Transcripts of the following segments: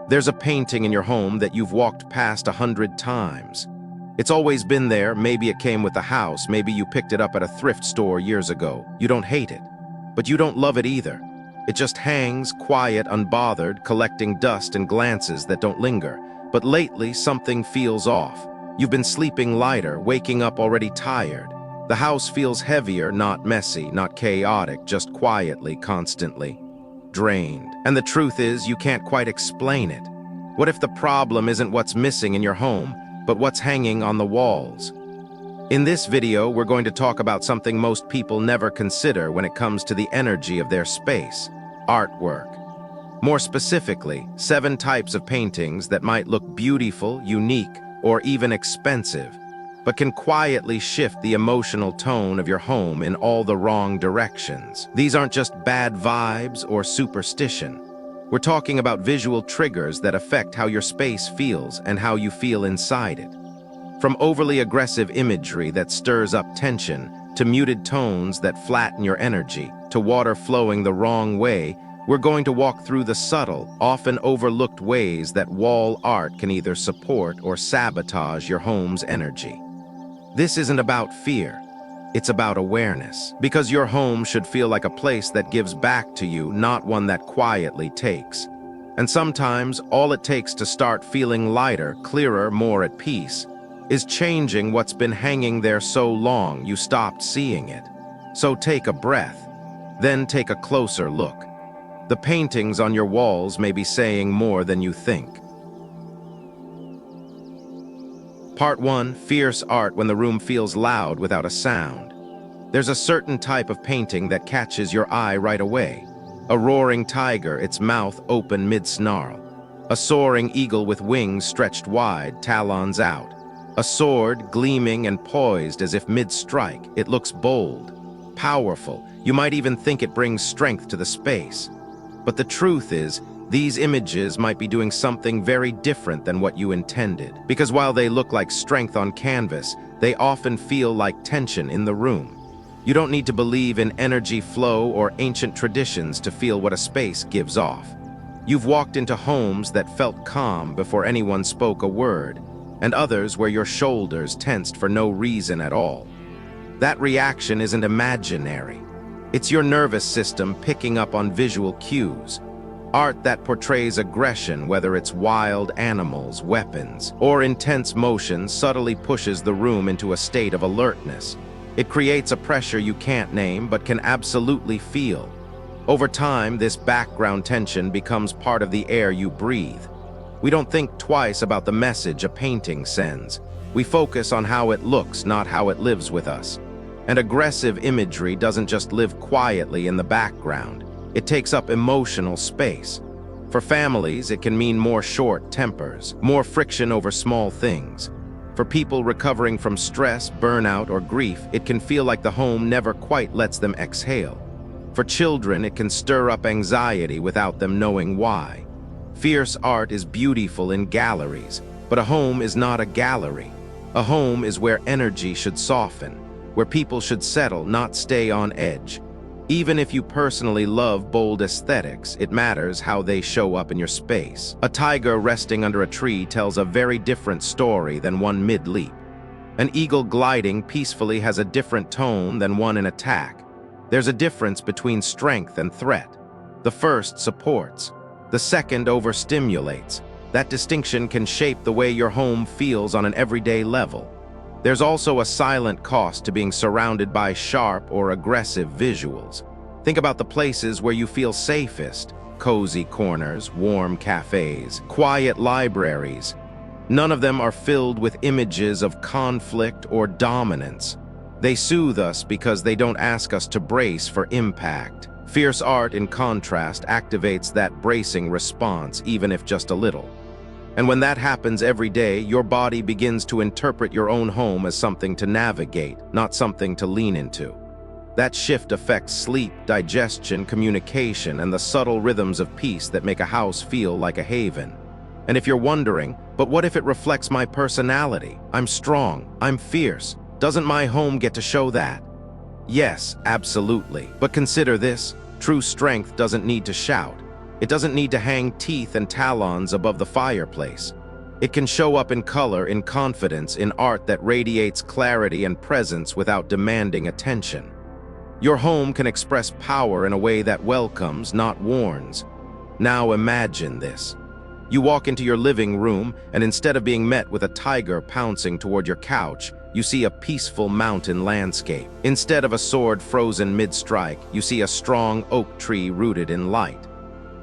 There's a painting in your home that you've walked past 100 times. It's always been there. Maybe it came with the house. Maybe you picked it up at a thrift store years ago. You don't hate it, but you don't love it either. It just hangs, quiet, unbothered, collecting dust and glances that don't linger. But lately, something feels off. You've been sleeping lighter, waking up already tired. The house feels heavier, not messy, not chaotic, just quietly, constantly drained. And the truth is, you can't quite explain it. What if the problem isn't what's missing in your home, but what's hanging on the walls? In this video, we're going to talk about something most people never consider when it comes to the energy of their space: artwork. More specifically, 7 types of paintings that might look beautiful, unique, or even expensive, but can quietly shift the emotional tone of your home in all the wrong directions. These aren't just bad vibes or superstition. We're talking about visual triggers that affect how your space feels and how you feel inside it. From overly aggressive imagery that stirs up tension, to muted tones that flatten your energy, to water flowing the wrong way, we're going to walk through the subtle, often overlooked ways that wall art can either support or sabotage your home's energy. This isn't about fear. It's about awareness. Because your home should feel like a place that gives back to you, not one that quietly takes. And sometimes, all it takes to start feeling lighter, clearer, more at peace, is changing what's been hanging there so long you stopped seeing it. So take a breath, then take a closer look. The paintings on your walls may be saying more than you think. Part 1. Fierce art when the room feels loud without a sound. There's a certain type of painting that catches your eye right away. A roaring tiger, its mouth open mid-snarl. A soaring eagle with wings stretched wide, talons out. A sword gleaming and poised as if mid-strike. It looks bold, powerful. You might even think it brings strength to the space. But the truth is, these images might be doing something very different than what you intended. Because while they look like strength on canvas, they often feel like tension in the room. You don't need to believe in energy flow or ancient traditions to feel what a space gives off. You've walked into homes that felt calm before anyone spoke a word, and others where your shoulders tensed for no reason at all. That reaction isn't imaginary. It's your nervous system picking up on visual cues. Art that portrays aggression, whether it's wild animals, weapons, or intense motion, subtly pushes the room into a state of alertness. It creates a pressure you can't name but can absolutely feel. Over time, this background tension becomes part of the air you breathe. We don't think twice about the message a painting sends. We focus on how it looks, not how it lives with us. And aggressive imagery doesn't just live quietly in the background. It takes up emotional space. For families, it can mean more short tempers, more friction over small things. For people recovering from stress, burnout, or grief, it can feel like the home never quite lets them exhale. For children, it can stir up anxiety without them knowing why. Fierce art is beautiful in galleries, but a home is not a gallery. A home is where energy should soften, where people should settle, not stay on edge. Even if you personally love bold aesthetics, it matters how they show up in your space. A tiger resting under a tree tells a very different story than one mid-leap. An eagle gliding peacefully has a different tone than one in attack. There's a difference between strength and threat. The first supports. The second overstimulates. That distinction can shape the way your home feels on an everyday level. There's also a silent cost to being surrounded by sharp or aggressive visuals. Think about the places where you feel safest: cozy corners, warm cafes, quiet libraries. None of them are filled with images of conflict or dominance. They soothe us because they don't ask us to brace for impact. Fierce art, in contrast, activates that bracing response, even if just a little. And when that happens every day, your body begins to interpret your own home as something to navigate, not something to lean into. That shift affects sleep, digestion, communication, and the subtle rhythms of peace that make a house feel like a haven. And if you're wondering, but what if it reflects my personality? I'm strong, I'm fierce. Doesn't my home get to show that? Yes, absolutely. But consider this: true strength doesn't need to shout. It doesn't need to hang teeth and talons above the fireplace. It can show up in color, in confidence, in art that radiates clarity and presence without demanding attention. Your home can express power in a way that welcomes, not warns. Now imagine this. You walk into your living room, and instead of being met with a tiger pouncing toward your couch, you see a peaceful mountain landscape. Instead of a sword frozen mid-strike, you see a strong oak tree rooted in light.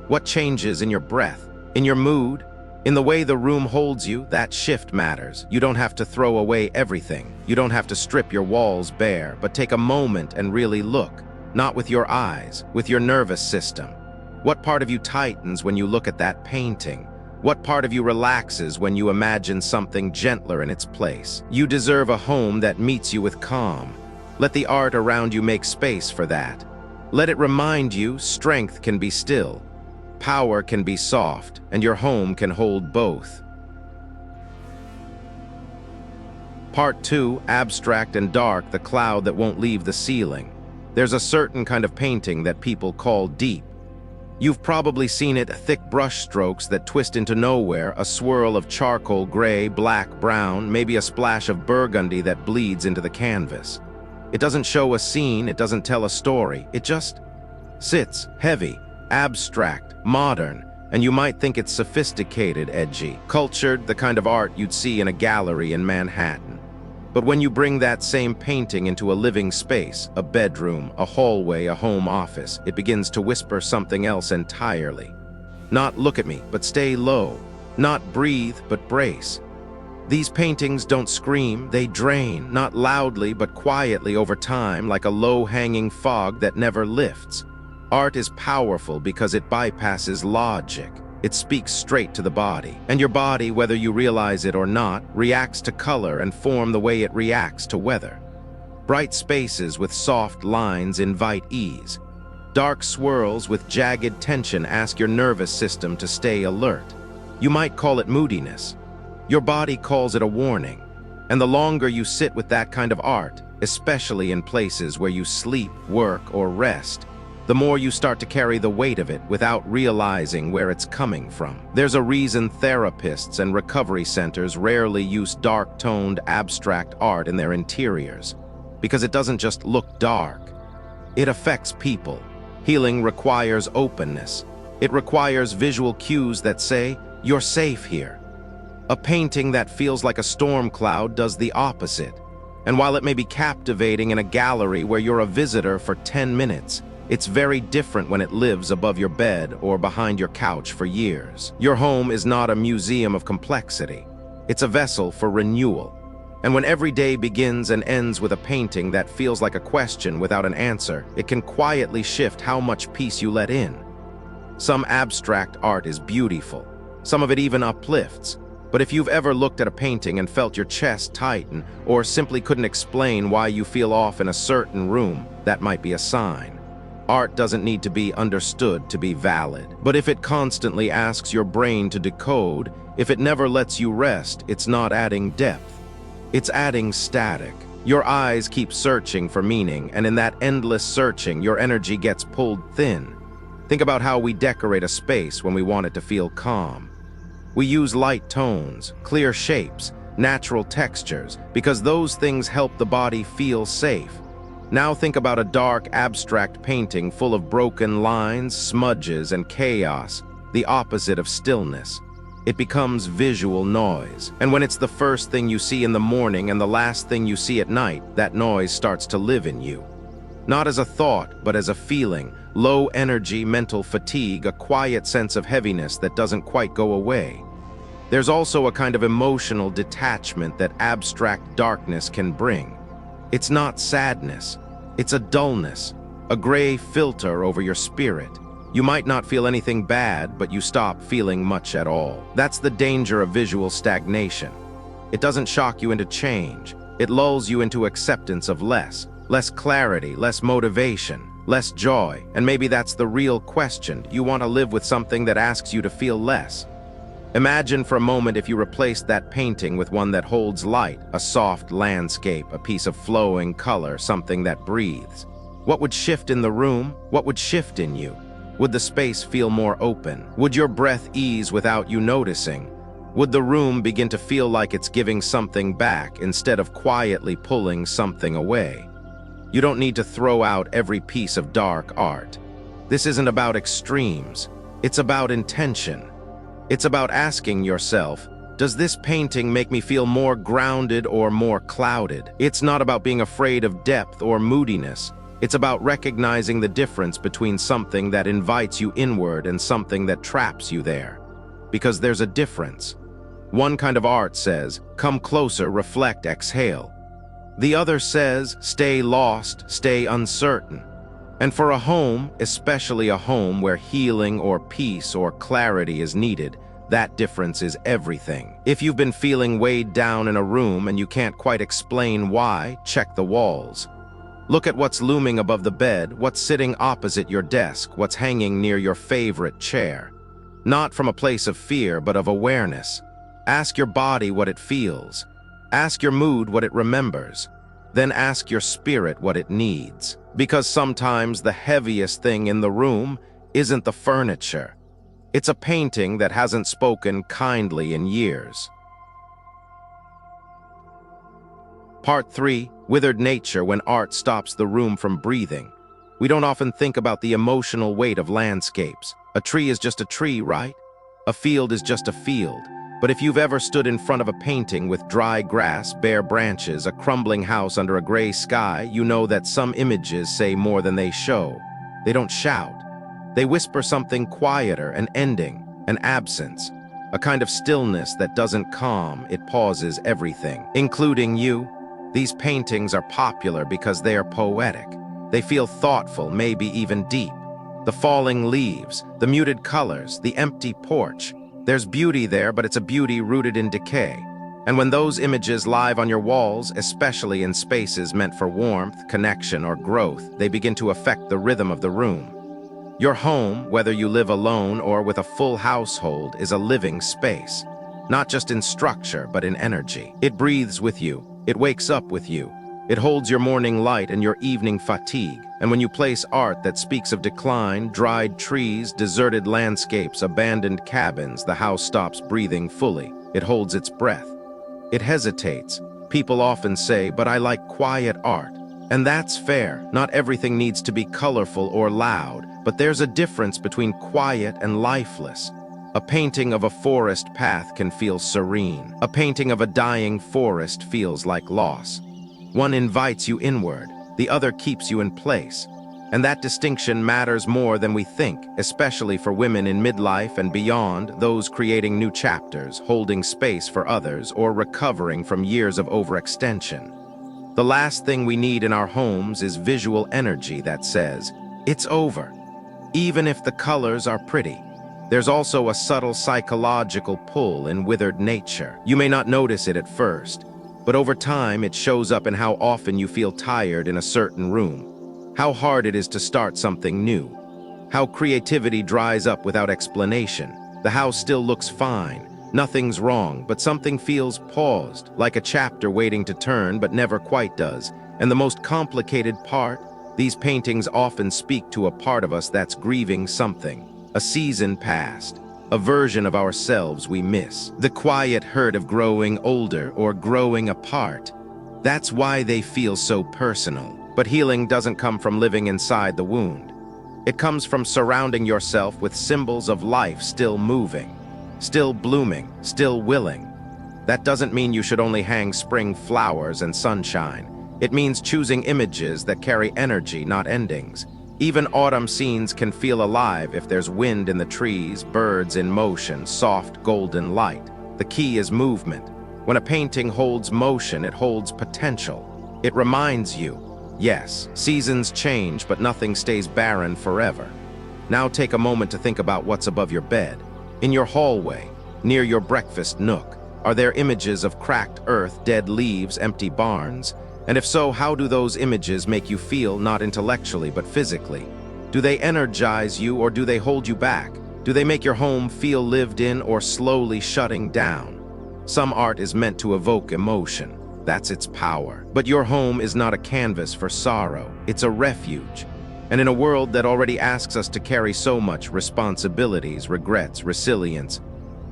What changes in your breath, in your mood, in the way the room holds you? That shift matters. You don't have to throw away everything. You don't have to strip your walls bare, but take a moment and really look, not with your eyes, with your nervous system. What part of you tightens when you look at that painting? What part of you relaxes when you imagine something gentler in its place? You deserve a home that meets you with calm. Let the art around you make space for that. Let it remind you strength can be still. Power can be soft, and your home can hold both. Part 2, abstract and dark, the cloud that won't leave the ceiling. There's a certain kind of painting that people call deep. You've probably seen it, thick brush strokes that twist into nowhere, a swirl of charcoal gray, black, brown, maybe a splash of burgundy that bleeds into the canvas. It doesn't show a scene, it doesn't tell a story, it just sits, heavy, abstract, modern, and you might think it's sophisticated, edgy, cultured, the kind of art you'd see in a gallery in Manhattan. But when you bring that same painting into a living space, a bedroom, a hallway, a home office, it begins to whisper something else entirely. Not look at me, but stay low. Not breathe, but brace. These paintings don't scream, they drain, not loudly, but quietly over time, like a low-hanging fog that never lifts. Art is powerful because it bypasses logic. It speaks straight to the body. And your body, whether you realize it or not, reacts to color and form the way it reacts to weather. Bright spaces with soft lines invite ease. Dark swirls with jagged tension ask your nervous system to stay alert. You might call it moodiness. Your body calls it a warning. And the longer you sit with that kind of art, especially in places where you sleep, work, or rest, the more you start to carry the weight of it without realizing where it's coming from. There's a reason therapists and recovery centers rarely use dark-toned, abstract art in their interiors, because it doesn't just look dark. It affects people. Healing requires openness. It requires visual cues that say, "You're safe here." A painting that feels like a storm cloud does the opposite. And while it may be captivating in a gallery where you're a visitor for 10 minutes, it's very different when it lives above your bed or behind your couch for years. Your home is not a museum of complexity. It's a vessel for renewal. And when every day begins and ends with a painting that feels like a question without an answer, it can quietly shift how much peace you let in. Some abstract art is beautiful. Some of it even uplifts. But if you've ever looked at a painting and felt your chest tighten, or simply couldn't explain why you feel off in a certain room, that might be a sign. Art doesn't need to be understood to be valid. But if it constantly asks your brain to decode, if it never lets you rest, it's not adding depth. It's adding static. Your eyes keep searching for meaning, and in that endless searching, your energy gets pulled thin. Think about how we decorate a space when we want it to feel calm. We use light tones, clear shapes, natural textures, because those things help the body feel safe. Now think about a dark, abstract painting full of broken lines, smudges, and chaos, the opposite of stillness. It becomes visual noise. And when it's the first thing you see in the morning and the last thing you see at night, that noise starts to live in you. Not as a thought, but as a feeling, low energy, mental fatigue, a quiet sense of heaviness that doesn't quite go away. There's also a kind of emotional detachment that abstract darkness can bring. It's not sadness, it's a dullness, a gray filter over your spirit. You might not feel anything bad, but you stop feeling much at all. That's the danger of visual stagnation. It doesn't shock you into change. It lulls you into acceptance of less clarity, less motivation, less joy. And maybe that's the real question. You want to live with something that asks you to feel less. Imagine for a moment if you replaced that painting with one that holds light, a soft landscape, a piece of flowing color, something that breathes. What would shift in the room? What would shift in you? Would the space feel more open? Would your breath ease without you noticing? Would the room begin to feel like it's giving something back instead of quietly pulling something away? You don't need to throw out every piece of dark art. This isn't about extremes. It's about intention. It's about asking yourself, does this painting make me feel more grounded or more clouded? It's not about being afraid of depth or moodiness. It's about recognizing the difference between something that invites you inward and something that traps you there. Because there's a difference. One kind of art says, come closer, reflect, exhale. The other says, stay lost, stay uncertain. And for a home, especially a home where healing or peace or clarity is needed, that difference is everything. If you've been feeling weighed down in a room and you can't quite explain why, check the walls. Look at what's looming above the bed, what's sitting opposite your desk, what's hanging near your favorite chair. Not from a place of fear, but of awareness. Ask your body what it feels. Ask your mood what it remembers. Then ask your spirit what it needs. Because sometimes the heaviest thing in the room isn't the furniture. It's a painting that hasn't spoken kindly in years. Part 3. Withered nature when art stops the room from breathing. We don't often think about the emotional weight of landscapes. A tree is just a tree, right? A field is just a field. But if you've ever stood in front of a painting with dry grass, bare branches, a crumbling house under a gray sky, you know that some images say more than they show. They don't shout. They whisper something quieter, an ending, an absence, a kind of stillness that doesn't calm, it pauses everything, including you. These paintings are popular because they are poetic. They feel thoughtful, maybe even deep. The falling leaves, the muted colors, the empty porch. There's beauty there, but it's a beauty rooted in decay. And when those images live on your walls, especially in spaces meant for warmth, connection, or growth, they begin to affect the rhythm of the room. Your home, whether you live alone or with a full household, is a living space. Not just in structure, but in energy. It breathes with you. It wakes up with you. It holds your morning light and your evening fatigue. And when you place art that speaks of decline, dried trees, deserted landscapes, abandoned cabins, the house stops breathing fully. It holds its breath. It hesitates. People often say, but I like quiet art. And that's fair. Not everything needs to be colorful or loud, but there's a difference between quiet and lifeless. A painting of a forest path can feel serene. A painting of a dying forest feels like loss. One invites you inward, the other keeps you in place. And that distinction matters more than we think, especially for women in midlife and beyond, those creating new chapters, holding space for others, or recovering from years of overextension. The last thing we need in our homes is visual energy that says, it's over, even if the colors are pretty. There's also a subtle psychological pull in withered nature. You may not notice it at first, but over time it shows up in how often you feel tired in a certain room, how hard it is to start something new, how creativity dries up without explanation. The house still looks fine, nothing's wrong, but something feels paused, like a chapter waiting to turn but never quite does. And the most complicated part, these paintings often speak to a part of us that's grieving something. A season past, a version of ourselves we miss, the quiet hurt of growing older or growing apart. That's why they feel so personal. But healing doesn't come from living inside the wound. It comes from surrounding yourself with symbols of life still moving, still blooming, still willing. That doesn't mean you should only hang spring flowers and sunshine. It means choosing images that carry energy, not endings. Even autumn scenes can feel alive if there's wind in the trees, birds in motion, soft golden light. The key is movement. When a painting holds motion, it holds potential. It reminds you, yes, seasons change, but nothing stays barren forever. Now take a moment to think about what's above your bed. In your hallway, near your breakfast nook, are there images of cracked earth, dead leaves, empty barns? And if so, how do those images make you feel, not intellectually, but physically? Do they energize you or do they hold you back? Do they make your home feel lived in or slowly shutting down? Some art is meant to evoke emotion. That's its power. But your home is not a canvas for sorrow. It's a refuge. And in a world that already asks us to carry so much responsibilities, regrets, resilience,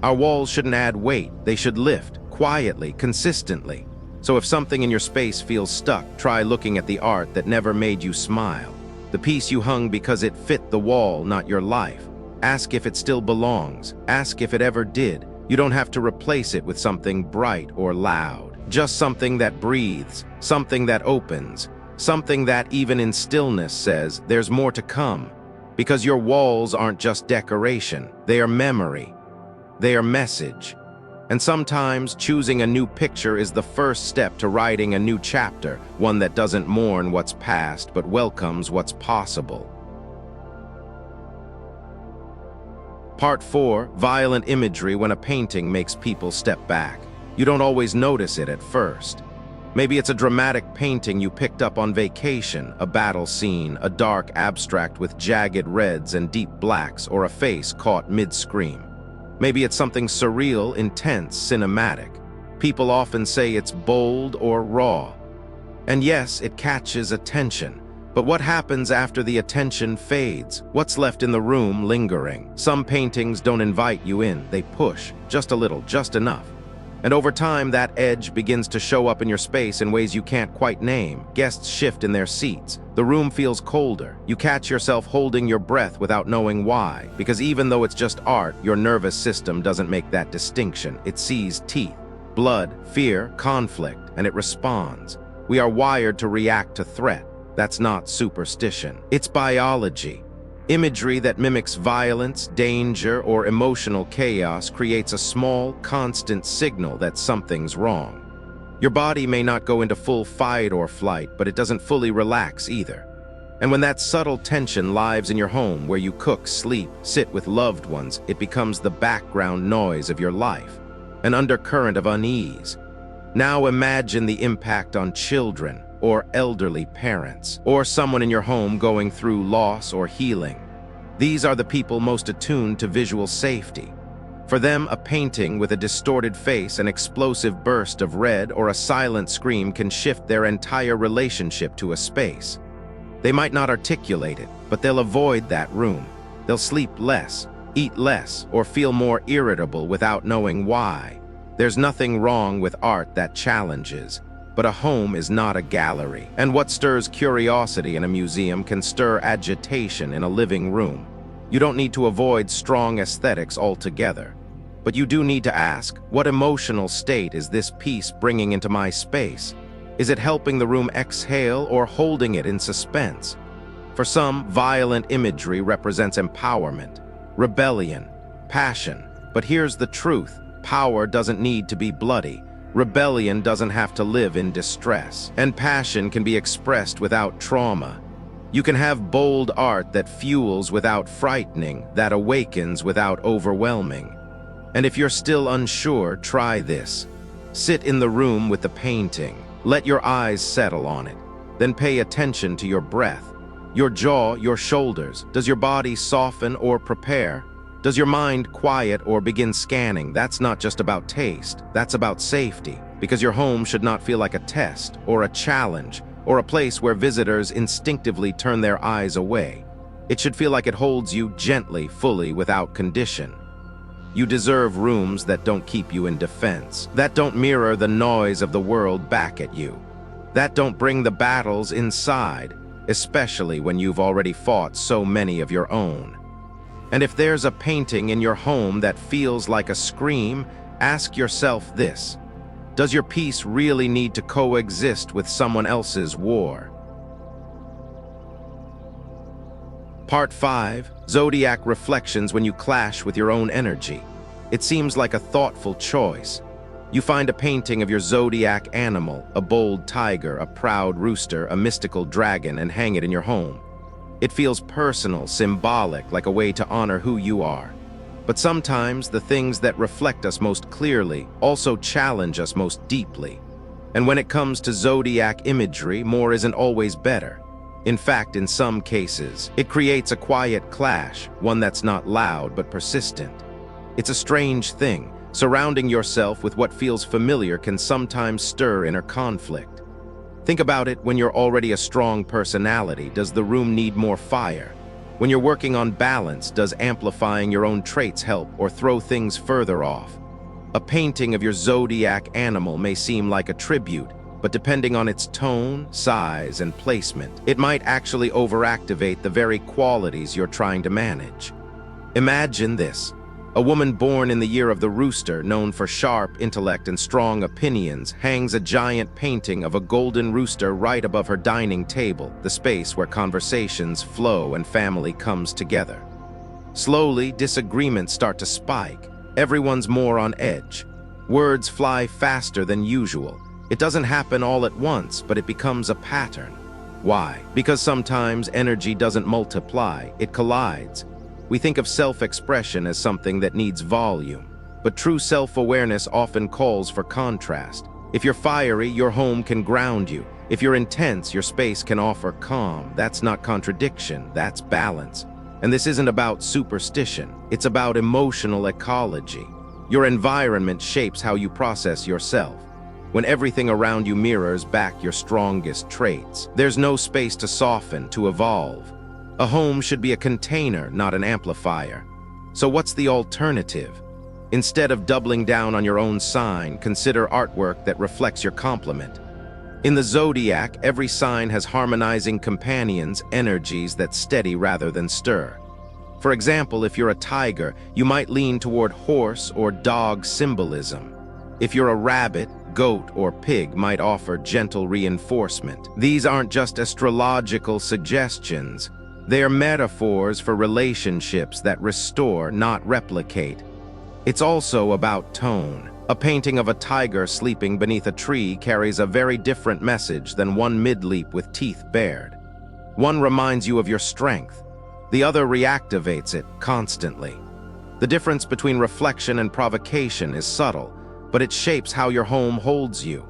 our walls shouldn't add weight, they should lift, quietly, consistently. So if something in your space feels stuck, try looking at the art that never made you smile. The piece you hung because it fit the wall, not your life. Ask if it still belongs. Ask if it ever did. You don't have to replace it with something bright or loud. Just something that breathes, something that opens, something that even in stillness says, there's more to come. Because your walls aren't just decoration, they are memory. They are message. And sometimes choosing a new picture is the first step to writing a new chapter, one that doesn't mourn what's past but welcomes what's possible. Part 4, violent imagery when a painting makes people step back. You don't always notice it at first. Maybe it's a dramatic painting you picked up on vacation, a battle scene, a dark abstract with jagged reds and deep blacks, or a face caught mid-scream. Maybe it's something surreal, intense, cinematic. People often say it's bold or raw. And yes, it catches attention. But what happens after the attention fades? What's left in the room lingering? Some paintings don't invite you in, they push, just a little, just enough. And over time, that edge begins to show up in your space in ways you can't quite name. Guests shift in their seats. The room feels colder. You catch yourself holding your breath without knowing why. Because even though it's just art, your nervous system doesn't make that distinction. It sees teeth, blood, fear, conflict, and it responds. We are wired to react to threat. That's not superstition. It's biology. Imagery that mimics violence, danger, or emotional chaos creates a small, constant signal that something's wrong. Your body may not go into full fight or flight, but it doesn't fully relax either. And when that subtle tension lives in your home where you cook, sleep, sit with loved ones, it becomes the background noise of your life, an undercurrent of unease. Now imagine the impact on children, or elderly parents, or someone in your home going through loss or healing. These are the people most attuned to visual safety. For them, a painting with a distorted face, an explosive burst of red, or a silent scream can shift their entire relationship to a space. They might not articulate it, but they'll avoid that room. They'll sleep less, eat less, or feel more irritable without knowing why. There's nothing wrong with art that challenges. But a home is not a gallery, and what stirs curiosity in a museum can stir agitation in a living room. You don't need to avoid strong aesthetics altogether, but you do need to ask, what emotional state is this piece bringing into my space? Is it helping the room exhale or holding it in suspense? For some, violent imagery represents empowerment, rebellion, passion. But here's the truth, power doesn't need to be bloody. Rebellion doesn't have to live in distress, and passion can be expressed without trauma. You can have bold art that fuels without frightening, that awakens without overwhelming. And if you're still unsure, try this. Sit in the room with the painting. Let your eyes settle on it. Then pay attention to your breath, your jaw, your shoulders. Does your body soften or prepare? Does your mind quiet or begin scanning? That's not just about taste, that's about safety, because your home should not feel like a test or a challenge or a place where visitors instinctively turn their eyes away. It should feel like it holds you gently, fully, without condition. You deserve rooms that don't keep you in defense, that don't mirror the noise of the world back at you, that don't bring the battles inside, especially when you've already fought so many of your own. And if there's a painting in your home that feels like a scream, ask yourself this. Does your piece really need to coexist with someone else's war? Part 5, Zodiac reflections when you clash with your own energy. It seems like a thoughtful choice. You find a painting of your zodiac animal, a bold tiger, a proud rooster, a mystical dragon, and hang it in your home. It feels personal, symbolic, like a way to honor who you are. But sometimes the things that reflect us most clearly also challenge us most deeply. And when it comes to zodiac imagery, more isn't always better. In fact, in some cases, it creates a quiet clash, one that's not loud but persistent. It's a strange thing. Surrounding yourself with what feels familiar can sometimes stir inner conflict. Think about it. When you're already a strong personality, does the room need more fire? When you're working on balance, does amplifying your own traits help or throw things further off? A painting of your zodiac animal may seem like a tribute, but depending on its tone, size, and placement, it might actually overactivate the very qualities you're trying to manage. Imagine this. A woman born in the year of the rooster, known for sharp intellect and strong opinions, hangs a giant painting of a golden rooster right above her dining table, the space where conversations flow and family comes together. Slowly, disagreements start to spike. Everyone's more on edge. Words fly faster than usual. It doesn't happen all at once, but it becomes a pattern. Why? Because sometimes energy doesn't multiply, it collides. We think of self-expression as something that needs volume, but true self-awareness often calls for contrast. If you're fiery, your home can ground you. If you're intense, your space can offer calm. That's not contradiction, that's balance. And this isn't about superstition, it's about emotional ecology. Your environment shapes how you process yourself. When everything around you mirrors back your strongest traits, there's no space to soften, to evolve. A home should be a container, not an amplifier. So what's the alternative? Instead of doubling down on your own sign, consider artwork that reflects your complement. In the zodiac, every sign has harmonizing companions, energies that steady rather than stir. For example, if you're a tiger, you might lean toward horse or dog symbolism. If you're a rabbit, goat, or pig might offer gentle reinforcement. These aren't just astrological suggestions. They are metaphors for relationships that restore, not replicate. It's also about tone. A painting of a tiger sleeping beneath a tree carries a very different message than one mid-leap with teeth bared. One reminds you of your strength. The other reactivates it constantly. The difference between reflection and provocation is subtle, but it shapes how your home holds you.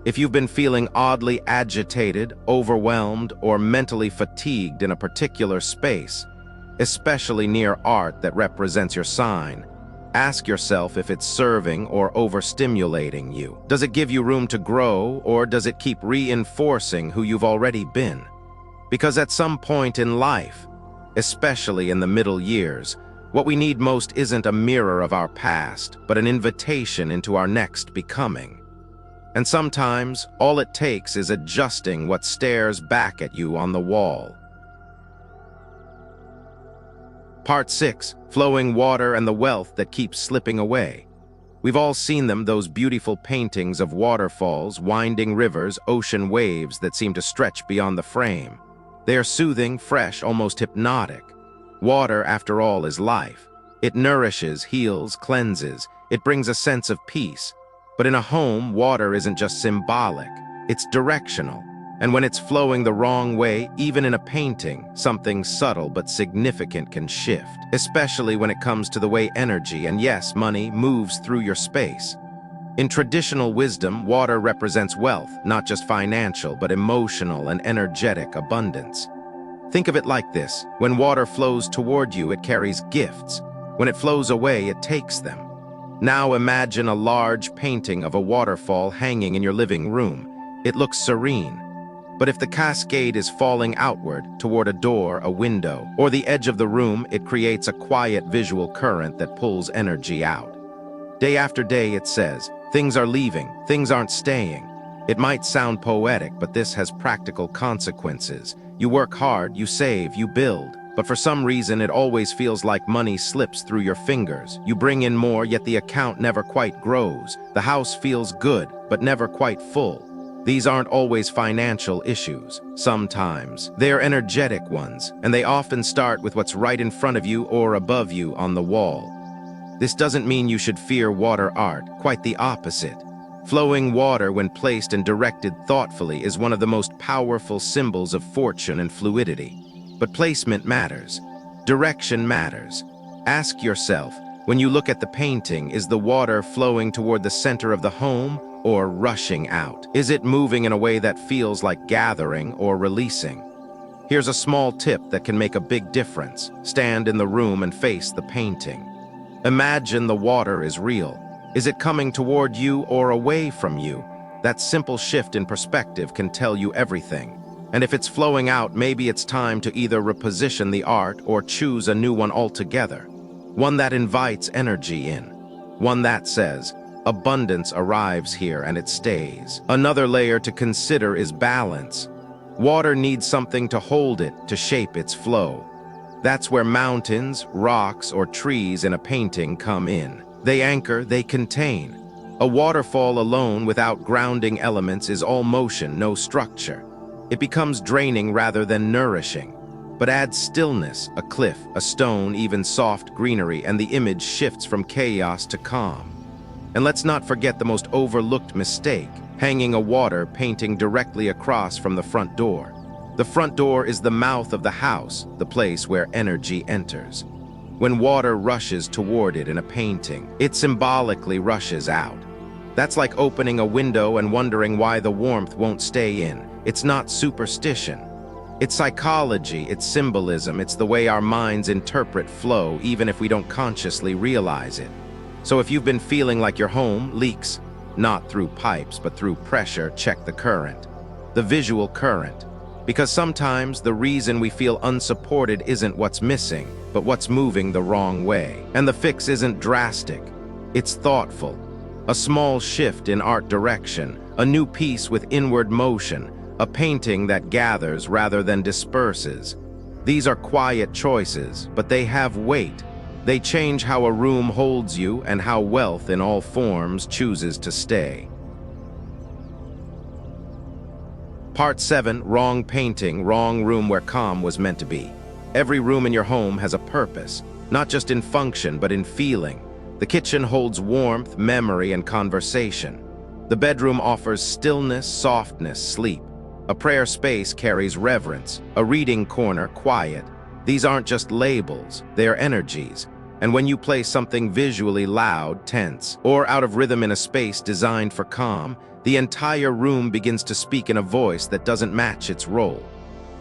If you've been feeling oddly agitated, overwhelmed, or mentally fatigued in a particular space, especially near art that represents your sign, ask yourself if it's serving or overstimulating you. Does it give you room to grow, or does it keep reinforcing who you've already been? Because at some point in life, especially in the middle years, what we need most isn't a mirror of our past, but an invitation into our next becoming. And sometimes, all it takes is adjusting what stares back at you on the wall. Part 6. Flowing water and the wealth that keeps slipping away. We've all seen them, those beautiful paintings of waterfalls, winding rivers, ocean waves that seem to stretch beyond the frame. They are soothing, fresh, almost hypnotic. Water, after all, is life. It nourishes, heals, cleanses. It brings a sense of peace. But in a home, water isn't just symbolic, it's directional. And when it's flowing the wrong way, even in a painting, something subtle but significant can shift, especially when it comes to the way energy, and yes, money, moves through your space. In traditional wisdom, water represents wealth, not just financial, but emotional and energetic abundance. Think of it like this: when water flows toward you, it carries gifts. When it flows away, it takes them. Now imagine a large painting of a waterfall hanging in your living room. It looks serene. But if the cascade is falling outward, toward a door, a window, or the edge of the room, it creates a quiet visual current that pulls energy out. Day after day, it says, things are leaving, things aren't staying. It might sound poetic, but this has practical consequences. You work hard, you save, you build. But for some reason, it always feels like money slips through your fingers. You bring in more, yet the account never quite grows. The house feels good, but never quite full. These aren't always financial issues. Sometimes they are energetic ones, and they often start with what's right in front of you or above you on the wall. This doesn't mean you should fear water art, quite the opposite. Flowing water, when placed and directed thoughtfully, is one of the most powerful symbols of fortune and fluidity. But placement matters. Direction matters. Ask yourself, when you look at the painting, is the water flowing toward the center of the home or rushing out? Is it moving in a way that feels like gathering or releasing? Here's a small tip that can make a big difference. Stand in the room and face the painting. Imagine the water is real. Is it coming toward you or away from you? That simple shift in perspective can tell you everything. And if it's flowing out, maybe it's time to either reposition the art or choose a new one altogether. One that invites energy in. One that says, abundance arrives here and it stays. Another layer to consider is balance. Water needs something to hold it, to shape its flow. That's where mountains, rocks, or trees in a painting come in. They anchor, they contain. A waterfall alone without grounding elements is all motion, no structure. It becomes draining rather than nourishing. But add stillness, a cliff, a stone, even soft greenery, and the image shifts from chaos to calm. And let's not forget the most overlooked mistake, hanging a water painting directly across from the front door. The front door is the mouth of the house, the place where energy enters. When water rushes toward it in a painting, it symbolically rushes out. That's like opening a window and wondering why the warmth won't stay in. It's not superstition. It's psychology, it's symbolism, it's the way our minds interpret flow, even if we don't consciously realize it. So if you've been feeling like your home leaks, not through pipes, but through pressure, check the current. The visual current. Because sometimes the reason we feel unsupported isn't what's missing, but what's moving the wrong way. And the fix isn't drastic. It's thoughtful. A small shift in art direction, a new piece with inward motion, a painting that gathers rather than disperses. These are quiet choices, but they have weight. They change how a room holds you and how wealth in all forms chooses to stay. Part 7, Wrong Painting, Wrong Room Where Calm Was Meant to Be. Every room in your home has a purpose, not just in function, but in feeling. The kitchen holds warmth, memory, and conversation. The bedroom offers stillness, softness, sleep. A prayer space carries reverence. A reading corner, quiet. These aren't just labels, they're energies. And when you place something visually loud, tense, or out of rhythm in a space designed for calm, the entire room begins to speak in a voice that doesn't match its role.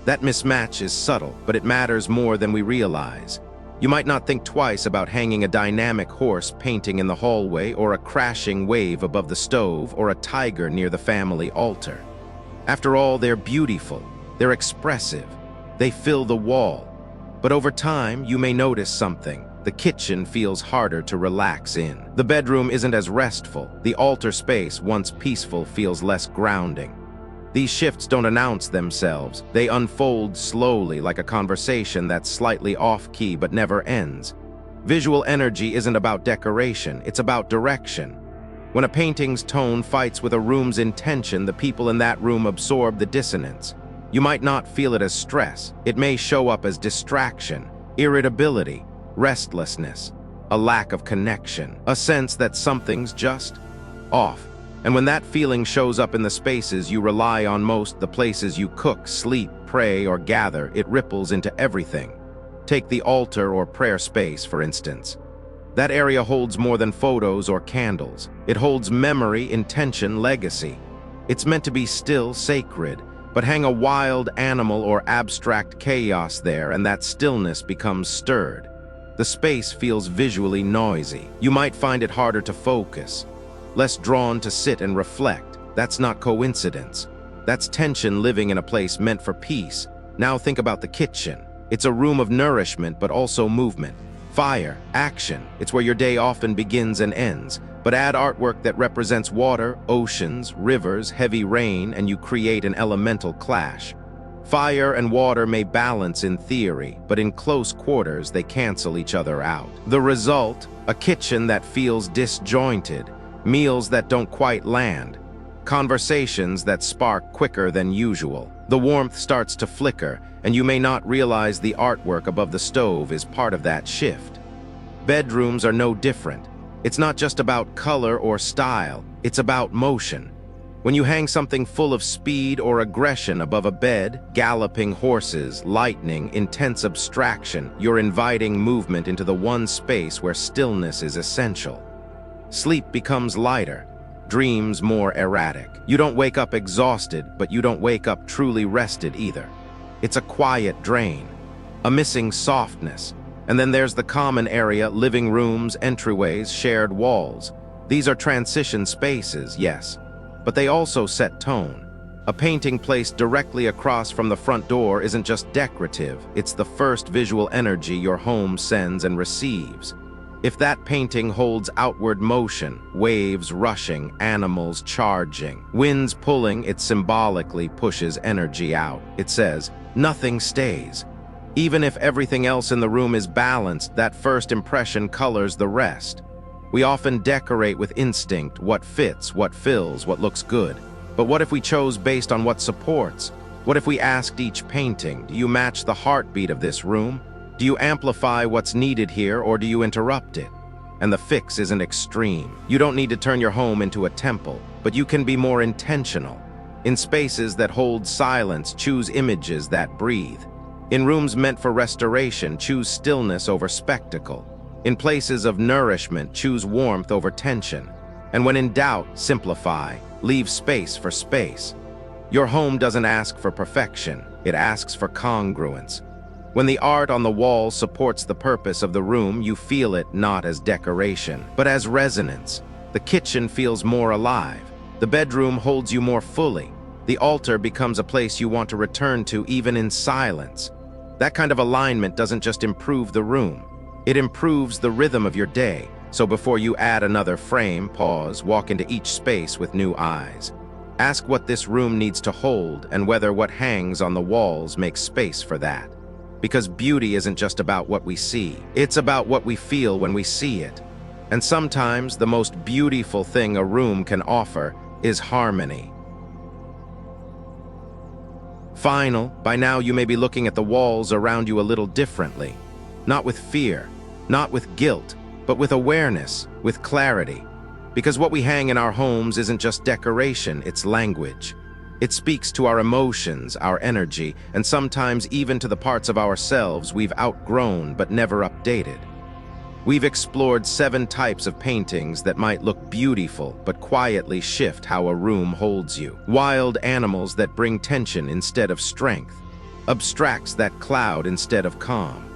That mismatch is subtle, but it matters more than we realize. You might not think twice about hanging a dynamic horse painting in the hallway, or a crashing wave above the stove, or a tiger near the family altar. After all, they're beautiful, they're expressive, they fill the wall. But over time, you may notice something. The kitchen feels harder to relax in. The bedroom isn't as restful. The altar space, once peaceful, feels less grounding. These shifts don't announce themselves. They unfold slowly, like a conversation that's slightly off-key but never ends. Visual energy isn't about decoration, it's about direction. When a painting's tone fights with a room's intention, the people in that room absorb the dissonance. You might not feel it as stress. It may show up as distraction, irritability, restlessness, a lack of connection, a sense that something's just off. And when that feeling shows up in the spaces you rely on most, the places you cook, sleep, pray, or gather, it ripples into everything. Take the altar or prayer space, for instance. That area holds more than photos or candles. It holds memory, intention, legacy. It's meant to be still, sacred, but hang a wild animal or abstract chaos there, and that stillness becomes stirred. The space feels visually noisy. You might find it harder to focus, less drawn to sit and reflect. That's not coincidence. That's tension living in a place meant for peace. Now think about the kitchen. It's a room of nourishment, but also movement. Fire, action. It's where your day often begins and ends. But add artwork that represents water, oceans, rivers, heavy rain, and you create an elemental clash. Fire and water may balance in theory, but in close quarters they cancel each other out. The result, a kitchen that feels disjointed, meals that don't quite land, conversations that spark quicker than usual. The warmth starts to flicker, and you may not realize the artwork above the stove is part of that shift. Bedrooms are no different. It's not just about color or style, it's about motion. When you hang something full of speed or aggression above a bed, galloping horses, lightning, intense abstraction, you're inviting movement into the one space where stillness is essential. Sleep becomes lighter, dreams more erratic. You don't wake up exhausted, but you don't wake up truly rested either. It's a quiet drain, a missing softness. And then there's the common area, living rooms, entryways, shared walls. These are transition spaces, yes, but they also set tone. A painting placed directly across from the front door isn't just decorative, it's the first visual energy your home sends and receives. If that painting holds outward motion, waves rushing, animals charging, winds pulling, it symbolically pushes energy out. It says, nothing stays. Even if everything else in the room is balanced, that first impression colors the rest. We often decorate with instinct, what fits, what fills, what looks good. But what if we chose based on what supports? What if we asked each painting, do you match the heartbeat of this room? Do you amplify what's needed here, or do you interrupt it? And the fix isn't extreme. You don't need to turn your home into a temple, but you can be more intentional. In spaces that hold silence, choose images that breathe. In rooms meant for restoration, choose stillness over spectacle. In places of nourishment, choose warmth over tension. And when in doubt, simplify. Leave space for space. Your home doesn't ask for perfection, it asks for congruence. When the art on the wall supports the purpose of the room, you feel it not as decoration, but as resonance. The kitchen feels more alive. The bedroom holds you more fully. The altar becomes a place you want to return to even in silence. That kind of alignment doesn't just improve the room, it improves the rhythm of your day. So before you add another frame, pause, walk into each space with new eyes. Ask what this room needs to hold and whether what hangs on the walls makes space for that. Because beauty isn't just about what we see, it's about what we feel when we see it. And sometimes the most beautiful thing a room can offer is harmony. Final, by now you may be looking at the walls around you a little differently. Not with fear, not with guilt, but with awareness, with clarity. Because what we hang in our homes isn't just decoration, it's language. It speaks to our emotions, our energy, and sometimes even to the parts of ourselves we've outgrown but never updated. We've explored 7 types of paintings that might look beautiful but quietly shift how a room holds you. Wild animals that bring tension instead of strength. Abstracts that cloud instead of calm.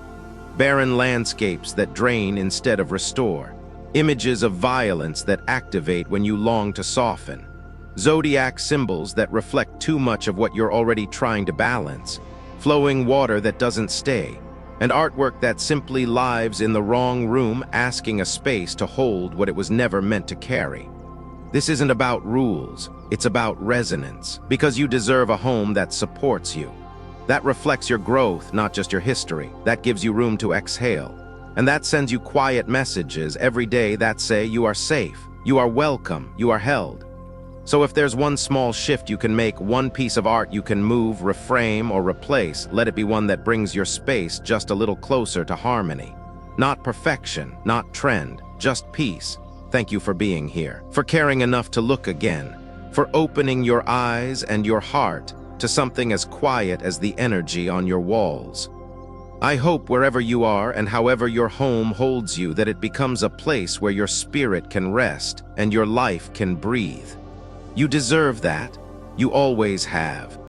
Barren landscapes that drain instead of restore. Images of violence that activate when you long to soften. Zodiac symbols that reflect too much of what you're already trying to balance. Flowing water that doesn't stay. And artwork that simply lives in the wrong room, asking a space to hold what it was never meant to carry. This isn't about rules, it's about resonance. Because you deserve a home that supports you. That reflects your growth, not just your history. That gives you room to exhale. And that sends you quiet messages every day that say you are safe, you are welcome, you are held. So if there's one small shift you can make, one piece of art you can move, reframe, or replace, let it be one that brings your space just a little closer to harmony. Not perfection, not trend, just peace. Thank you for being here, for caring enough to look again, for opening your eyes and your heart to something as quiet as the energy on your walls. I hope wherever you are and however your home holds you, that it becomes a place where your spirit can rest and your life can breathe. You deserve that. You always have.